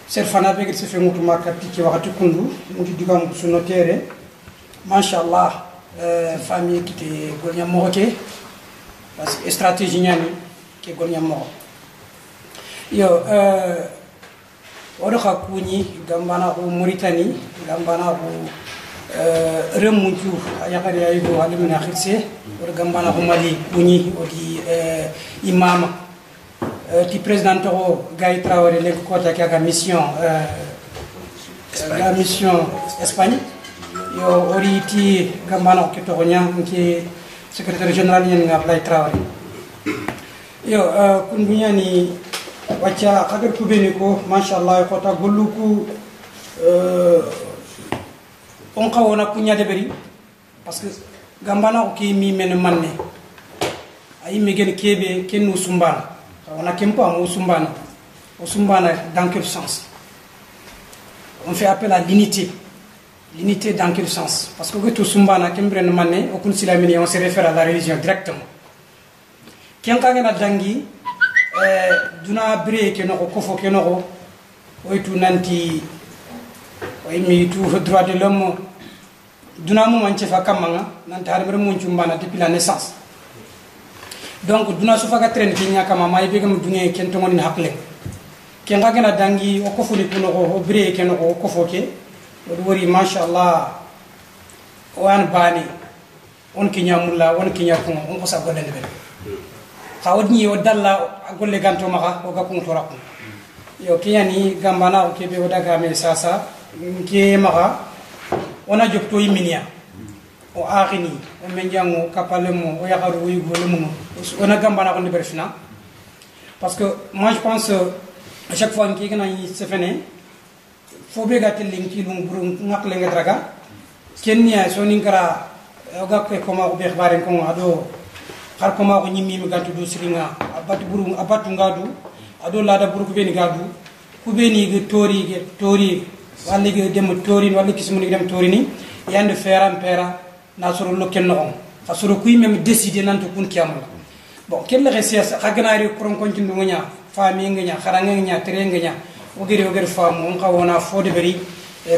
serfana be gir se fe mutu makati ki wakati kundu ndi digam su notere machallah famille qui te golnya moke parce que stratégie ñani ke golnya mo yo odo khakuni gambana ko Mauritanie gambana ko remuntu yakari aygo alimina khitse odo gambana ko Mali kuni odi imam ti président to Gaye Traoré le ko ta ka mission la mission Espagne yo oriti gambana ko to nya ki secrétaire général yen nga Ablaye Traoré yo kun bunyani wacha kagar kubeni ko mashallah ko ta golluku on kawona kunya de beri parce que gambana ko ki mi men manne ay mi gen kebe kenu sumbana on a kempa mo sumbana o sumbana dans quel sens on fait appel à l'unité. L'unité dans quel sens? Parce que tout sumbana kembrene manne o kun silamini on se réfère à la religion directement. Kenka ngena dangi duna bre ke no ko fo ke no o itu nanti o mi tu droit de l'homme duna mo man ci fa kamanga nanti harbre mo ciumbana depuis la naissance. Donc duna su fa ka train ki nyaka mama e be gam dunye ken to ngoni hakle kenka ngena dangi o ko fo ni kuno o bre ke no ko fo ke wori mashallah wan bani on kinya mulla on kinya ko on ko sa golende be khawdni o dalla golle ganto maka o ga ko to rakku yo kiyani gambana o kebe o daga me sasa ke maka ona jopto yiminia o akhini o menjango kapalemo o yakaru wi golemo ona gambana ko ne berfina parce que moi je pense à chaque fois qu'il y a une semaine faut bien gâter l'inki l'umbrun ngakle ngadraga kenya soninkara oga ko koma ko be xbaren ko ado xar koma ko nyimi mi gantu do siringa abatu buru abatu ngadu ado lada buru ko be ni gadu ku be ni ge tori walla ge dem tori walla kismuni dem tori ni yande feram pera na soro lo ken no fa soro kuy même décider nanto kun kiamul bon kelle resia xagnaari ko kon ci ndunga fami nganya xaranga nganya tere nganya ogere famu on kawona fode beri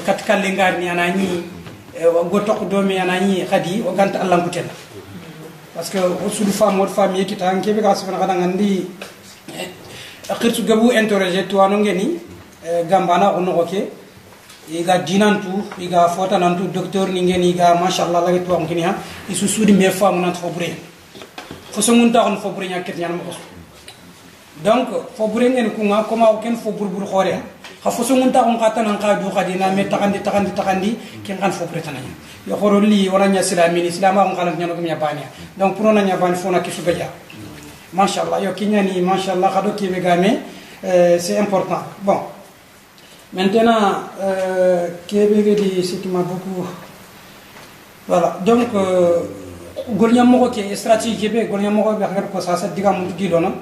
kat kalle ngarni anani go tok domi anani khadi o ganta Allah kutela parce que o sudu famu o fami kita anke be gasu na kadanga ndi akhirtu gabu interroger to anu ngeni gambana on oke iga dinantu iga fota nantu docteur ni ngeni iga mashallah la to ngeni ha isu sudi me famu nan fo bure fo so mun ta on fo bure nyaket nyana mo donc fo bure ngene ko nga ko ma ken fo burbur xore ha fo so ngunta on khata nan ka du khadina me takandi ken kan fo bure tananya yo xoro li wala nya islamini islam on kala nyano ko nya bania donc pour on nya bani fo na kisu beja machallah yo kinyani machallah khado ki be game c'est important bon maintenant kebe di ce qui m'a beaucoup voilà donc golnya mo ko stratégie be golnya mo ko be xagar ko sa diga mu gidona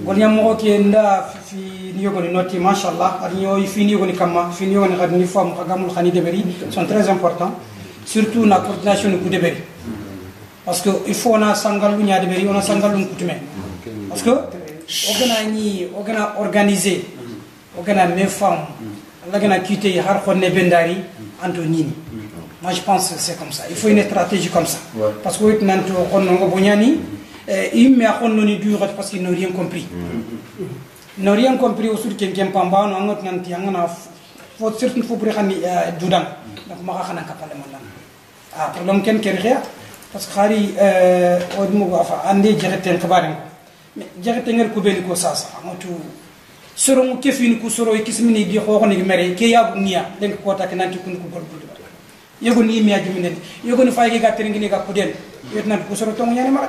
golnya mo ke nda fi ni yogo ni noti machallah ad nyoy fi ni yogo ni kama fi ni yogo ni khad ni fam khagamul khani deberi sont très importants surtout la coordination du deberi parce que il faut na sangalu nya deberi on a sangalu kutume parce que ogana organiser ogana me fam la gana kité har khonne bendari antonini moi je pense que c'est comme ça il faut une stratégie comme ça parce que nanto khonno ngo bunyani il me a donné du parce qu'ils n'ont rien compris. Ils n'ont rien compris au sud quelqu'un pamba on a nanti angana faut surtout faut prendre dudan donc ma xana kapale man ah problème ken ria parce que xari odmu fa ande jareten xabarin mais jareten ngal ko beli ko sasa amatu soro mu kefini ko soro kismini di xoo xoni mere ke yabu niya den ko tak nanti kun ko bol yego ni mi ajumine yego ni fayge gatter ngi ga kuden yetna ko soro to ñani ma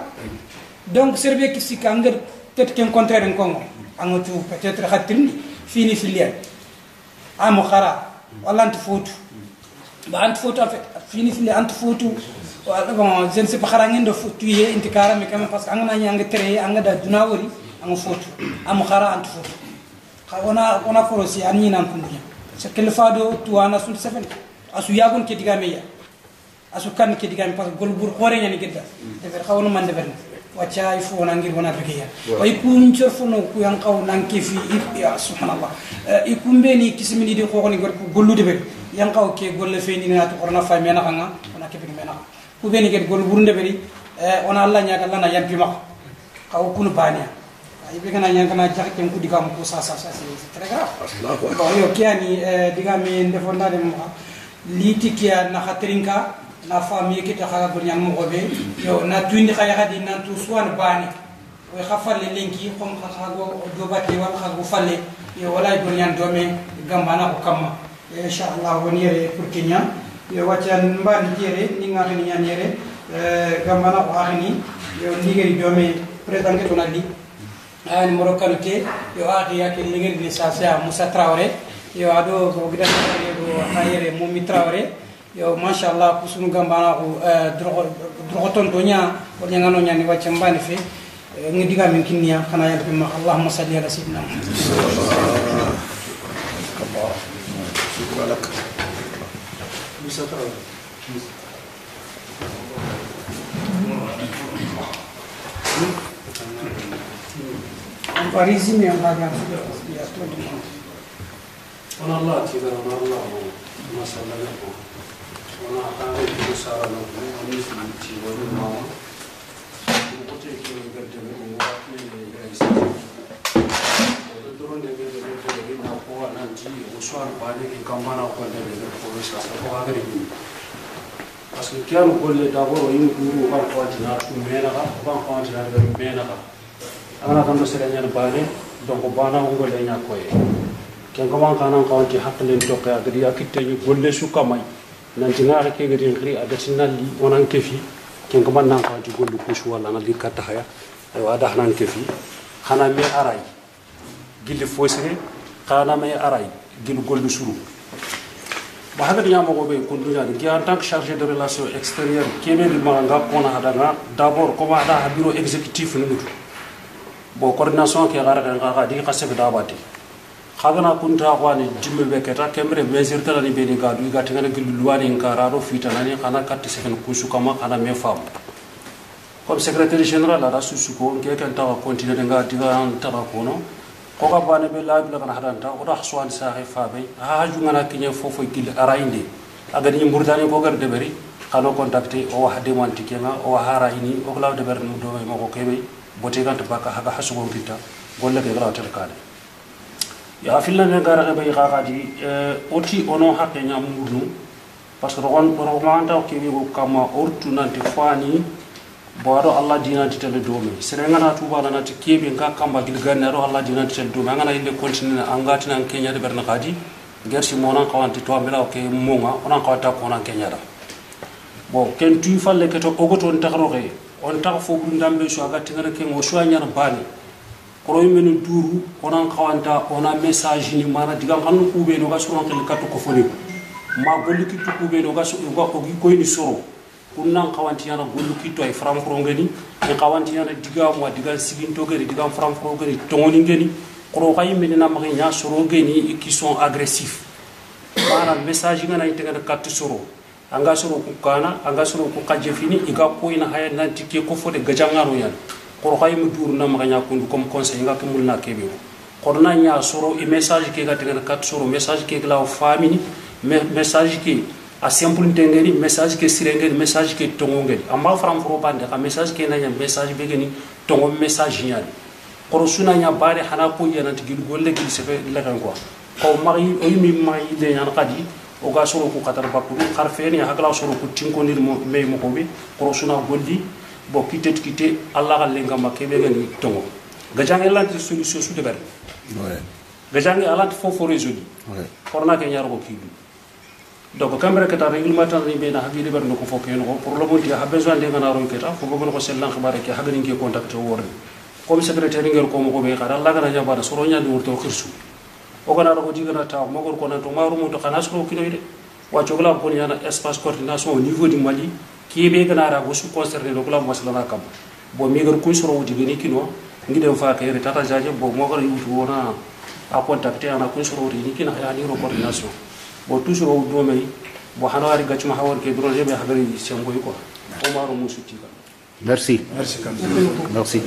donc serve qui si kanger peut-être qu'un contraire en Congo angatu peut-être khatin fini filière amo khara wala ant fotu ba ant fotu en fait fini filière ant fotu wala bon je ne sais pas khara ngendo fotu ye intikara mais quand même parce que angana nyanga tere anga da dunawori amo fotu amo khara ant fotu ona forosi anni nan kundunya c'est que le fado tuana sul seven asu yagun ke diga meya asu kan ke diga parce que golbur khore nyani gedda de fer khawno man de fer wacha ifo nangir wana bekiya way kun cerfono ku yang qaw nanke fi ya subhanallah ikumbe ni kismini di ko ni gollude be yang qaw ke golle fe ni na to corona fa mena nga ona ke be mena ku be ni get gol burunde be ona Allah nya kala na yampi ma qaw kunu bania ay be kana yang kana jax ken ku digam ko sa c'est très grave bon yo kiani digami ndefonda dem liti kia na khatrinka na famille ki ta khaga burnyang mo gobe yo na tuindi khaya hadi nan tu swan bani we khafal linki khom khago do batti wal khago falle yo wala burnyang dome gambana ko kamma inshallah wonire pour kenya yo waccan mbani jere ni ngata ni nyanyere gambana ko akhini yo ndigeri dome président to nadi an morokante yo akhi yakil ligel ni sa Moussa Traoré yo ado ko gidan do hayere Momi Traoré yo mashallah kusunu gambana ko drogoton tonya ko nyangano nyani wacce mbani fe ngidiga min kinniya kana yalbi ma Allahumma salli ala sayyidina Muhammad Moussa Traoré Parisi mi ambaga ya to di on Allah ti da on Allah ma sallallahu ona ta ko sara no ni ti woni ma ko te ki gadde mo wa ni ga isi do ron de na ko na ji o so an ba ne ki kamana ko de ko sa ko ga ri parce que kiano ko le d'abord yi ko ko tina tu mena ka ko tina de mena ka ana kan do serenya bane donc bana ngol le nyakoy ken ko man kanan kawti haklen to ka gadi akitte ñu golle su kamay nan ci ngaare ke gadi khri adati nalli onan kefi ken ko man nan kawti gollu kusu wala na li katta haya ay wa dah nan kefi xana me aray gilli fosire xana me aray gil gollu suru ba haga nyamo go be ko dunya de en tant que chargé de relations extérieures kebe di ma nga ko na hada d'abord ko ma da bureau exécutif ni bo coordination ke gara ga di khasebe dabati khagana kunta khwani jimme be keta kemre mesure tala ni be ni ga du ga tengana gilu luwani nkararo fitana ni khana katte seken kusu kama khana me fam comme secrétaire général la susu ko ke kan tawa continuer nga diga tawa kono ko ga bane be la bi la kana hadanta o da khswan sa khay fa be ha ju ngana kinye fofo gil arainde aga ni murdani ko gar de beri khano contacter o hade manti kenga o hara ini o law de ber no do mo ko kebe bote ganta baka haga hasugo kita golle ke gara telkade ya filla ne gara be gadi oti ono hakke nyamurnu parce que ron manta ke wi ko kama ortu nanti fani boado Allah dina titele domi serenga na tuba na ti kebe nga kamba gil ganero Allah dina titele domi ngana inde continue angati nan Kenya de berna gadi gersi mona kawanti to ambela ke monga ona kawata ko nan Kenya da bo ken tu falle ke to ogoto on taxroxe on tax fo bu ndambe so aga tingara ke ngo so nyar bani ko yimenu duru onan kawanta ona message ni mara diga xanu ku be no ga suron kel katto ko foni ma golli ki to ku be no ga so ko ko ni soro kunnan kawanti yana gollu ki to ay fram fro ngeni e kawanti yana diga mo diga sigin to gari diga fram fro gari to ngoni ngeni ko kay men na ma nya soro ngeni qui sont agressifs mara message ngana itenga katto soro anga soro ku kana anga soro ku kaje fini iga ko ina haya nanti ke ko fode gajangaro yan ko kay mu dur na ma nya kundu comme conseil nga kemul na kebe ko na nya soro e message ke ga tenga katto soro message ke la famille message ke a simple tengeni message ke sirengeni message ke tongongeni amba fram fro bande ka message ke nanya message be geni tongo message nyani ko suna nya bare hana ko yana tigil golle gil sefe la kan ko mari o yimi mari de nyana kadi o ga soro ko katar bakku kharfeni hakala soro ko tinko nir mo me mo ko be ko suna golli bo kite Allah galle ngamba ke be geni tongo gajange lanti solution su de ber gajange alanti fofo résolu corona ke nyaro ko kidu donc camera kata réglementaire ni be na hagi de ber no ko fokké no pour le moment ha besoin de ngana roy keta fo bogo ko selan xibare ke hagani ke contacté worni comme secrétaire ngel ko mo ko be xara Allah gana jabara soro nya di wurto xirsu o gana ko digana taw mo gor ko na to maru mo to xana soro kino ide waccio gla ko yana espace coordination au niveau du Mali ki be gana ra go su concerné do gla maslana kam bo mi gor ko soro wudi gani kino ngi dem fa kay tata jaje bo mo gor yutu wona a contacter ana ko soro wudi ni kina ya ni coordination bo toujours o do may bo hanari gacuma hawar ke dro jebe hagari semboy ko o maro musuti ka Merci. Merci. Merci.